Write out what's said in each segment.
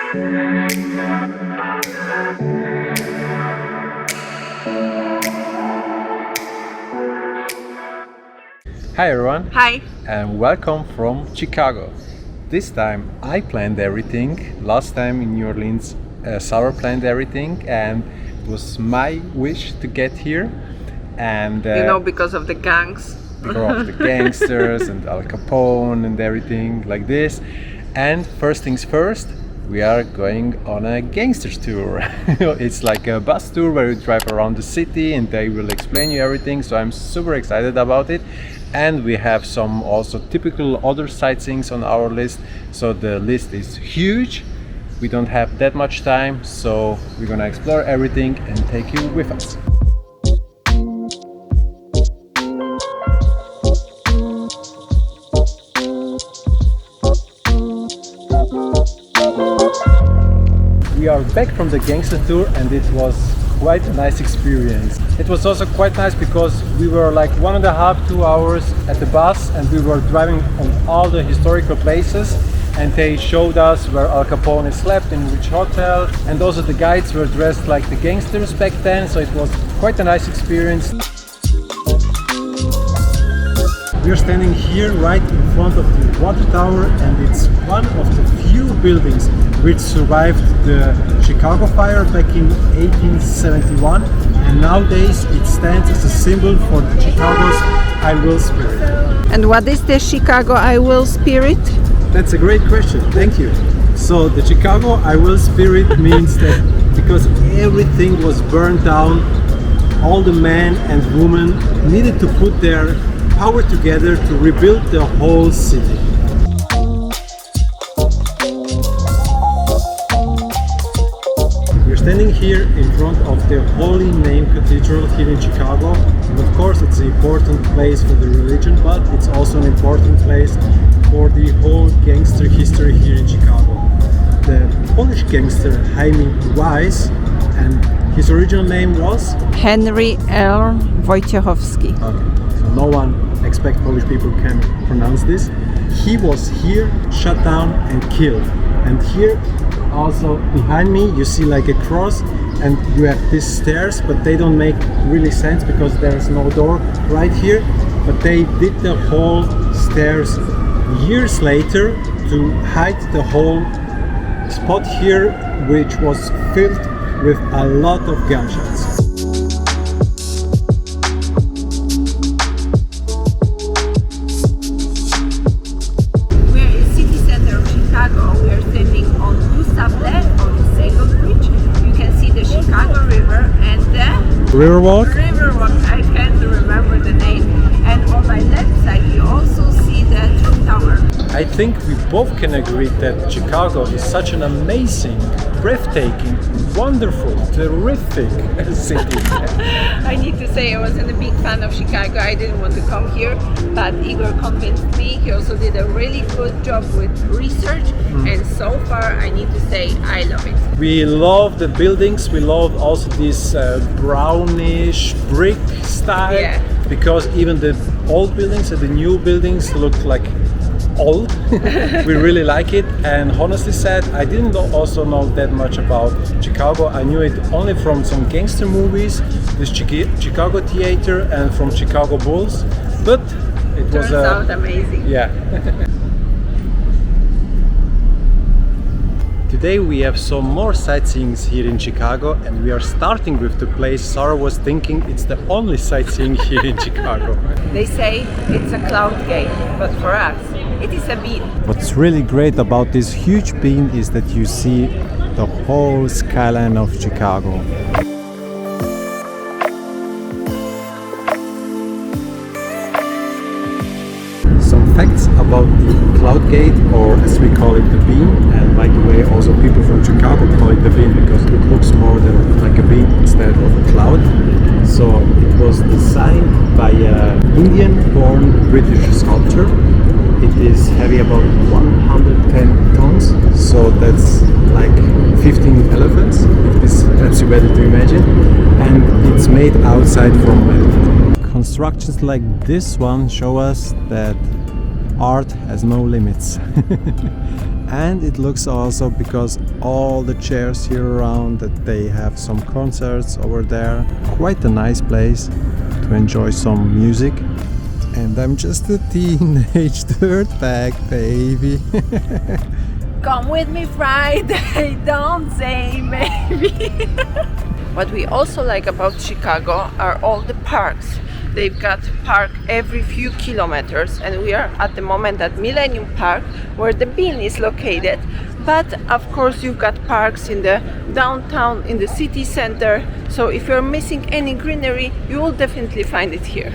Hi everyone! Hi! And welcome from Chicago. This time I planned everything. Last time in New Orleans, Sara planned everything, and it was my wish to get here. And because of the gangs. because of the gangsters and Al Capone and everything like this. And first things first, we are going on a gangsters tour. It's like a bus tour where you drive around the city and they will explain you everything. So I'm super excited about it. And we have some also typical other sightseeings on our list. So the list is huge. We don't have that much time, so we're gonna explore everything and take you with us. We are back from the gangster tour and it was quite a nice experience. It was also quite nice because we were like 1.5 to 2 hours at the bus and we were driving on all the historical places, and they showed us where Al Capone slept, in which hotel, and also the guides were dressed like the gangsters back then, so it was quite a nice experience. We are standing here right in front of the water tower, and it's one of the few buildings which survived the Chicago fire back in 1871, and nowadays it stands as a symbol for Chicago's I Will spirit. And what is the Chicago I Will spirit? That's a great question, thank you. So the Chicago I Will spirit means that because everything was burned down, all the men and women needed to put their power together to rebuild the whole city. We're standing here in front of the Holy Name Cathedral here in Chicago, and of course it's an important place for the religion, but it's also an important place for the whole gangster history here in Chicago. The Polish gangster Jaime Weiss, and his original name was? Henry L. Wojciechowski. Okay, so no one expect Polish people can pronounce this. He was here, shut down and killed. And here also behind me you see like a cross, and you have these stairs, but they don't make really sense because there is no door right here. But they did the whole stairs years later to hide the whole spot here, which was filled with a lot of gunshots. Riverwalk? Riverwalk, I can't remember the name. And on my left side you also see the Trump Tower. I think we both can agree that Chicago is such an amazing, breathtaking, wonderful, terrific city. I need to say I wasn't a big fan of Chicago. I didn't want to come here, but Igor convinced me. He also did a really good job with research, and so far I need to say I love it. We love the buildings, we love also this brownish brick style, because even the old buildings and the new buildings look like old. We really like it, and honestly said, I didn't also know that much about Chicago. I knew it only from some gangster movies, this Chicago theater, and from Chicago Bulls, but it turns out amazing. Yeah. Today we have some more sightseeing here in Chicago, and we are starting with the place Sara was thinking it's the only sightseeing here in Chicago. They say it's a cloud gate, but for us it is a bean. What's really great about this huge bean is that you see the whole skyline of Chicago. Some facts about the cloud gate, or as we call it, the bean. And by the way, also people from Chicago call it the bean because it looks more than like a bean instead of a cloud. So it was designed by an Indian-born British sculptor. It is heavy about 110 tons, so that's like 15 elephants, if this helps you better to imagine. And it's made outside from metal. Constructions like this one show us that art has no limits. And it looks also, because all the chairs here around, that they have some concerts over there. Quite a nice place to enjoy some music. And I'm just a teenage dirtbag, baby. Come with me Friday, don't say maybe. What we also like about Chicago are all the parks. They've got park every few kilometers, and we are at the moment at Millennium Park, where the Bean is located. But of course you've got parks in the downtown, in the city center, so if you're missing any greenery, you will definitely find it here.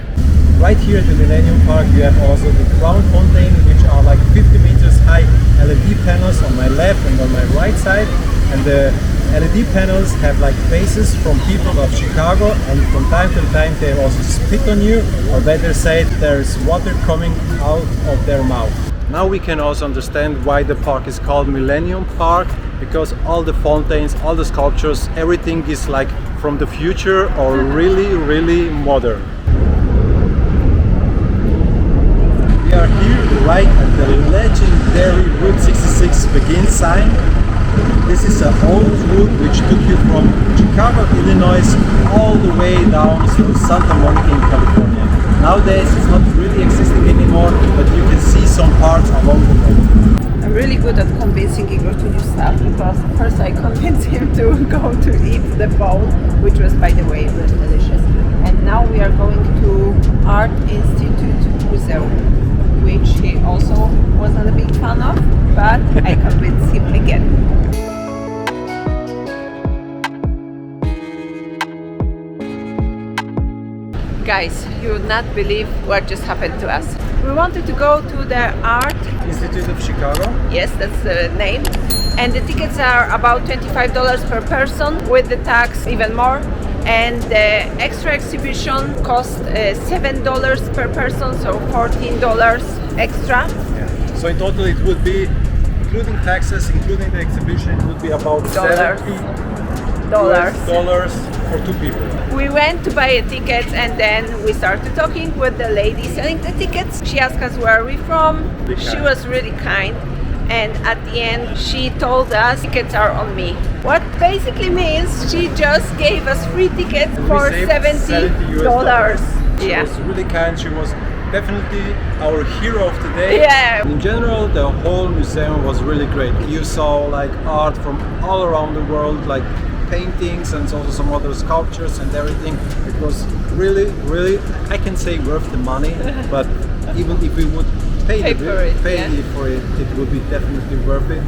Right here at the Millennium Park you have also the crown fountain, which are like 50 meters high LED panels on my left and on my right side, and the LED panels have like faces from people of Chicago, and from time to time they also spit on you, or better said, there's water coming out of their mouth. Now we can also understand why the park is called Millennium Park, because all the fountains, all the sculptures, everything is like from the future or really modern. We are here right at the legendary Route 66 begin sign. This is an old route which took you from Chicago, Illinois, all the way down to Santa Monica in California. Nowadays it's not really existing anymore, but you can see some parts along the way. I'm really good at convincing Igor to do stuff, because first I convinced him to go to eat the bowl, which was, by the way, really delicious. And now we are going to Art Institute Museum, which he also wasn't a big fan of, but I convinced him again. Guys, you would not believe what just happened to us. We wanted to go to the Art Institute of Chicago? Yes, that's the name. And the tickets are about $25 per person, with the tax even more. And the extra exhibition cost $7 per person, so $14 extra. Yeah. So in total it would be, including taxes, including the exhibition, it would be about $70 for two people. We went to buy a ticket, and then we started talking with the lady selling the tickets. She asked us where we're from. She was really kind, and at the end she told us tickets are on me. What basically means she just gave us free tickets for $70. She was really kind. She was definitely our hero of the day. Yeah. In general, the whole museum was really great. You saw like art from all around the world, like paintings and also some other sculptures and everything. It was really, I can say worth the money, but even if we would pay for it, it would be definitely worth it.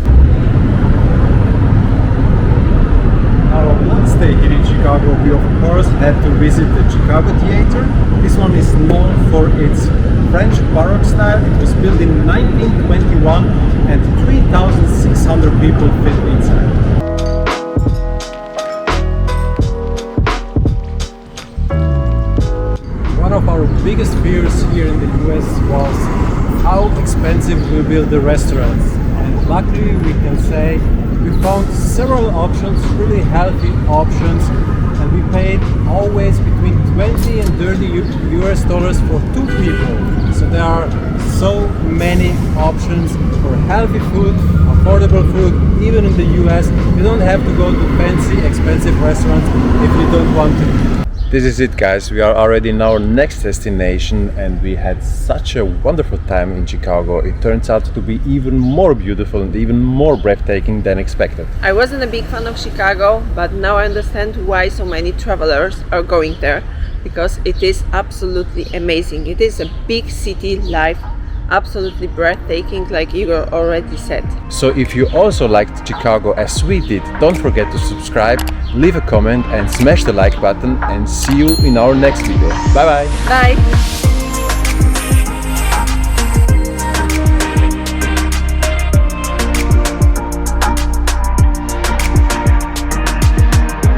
Now, one stay here in Chicago, we of course had to visit the Chicago Theater. This one is known for its French Baroque style. It was built in 1921 and 3,600 people fit inside. One of our biggest fears here in the US was how expensive we build the restaurants, and luckily we can say we found several options, really healthy options, and we paid always between 20 and 30 US dollars for two people. So there are so many options for healthy food, affordable food. Even in the US, you don't have to go to fancy, expensive restaurants if you don't want to. This is it, guys. We are already in our next destination, and we had such a wonderful time in Chicago. It turns out to be even more beautiful and even more breathtaking than expected. I wasn't a big fan of Chicago, but now I understand why so many travelers are going there, because it is absolutely amazing. It is a big city life, absolutely breathtaking, like Igor already said. So if you also liked Chicago as we did, don't forget to subscribe, leave a comment and smash the like button, and see you in our next video. Bye bye! Bye!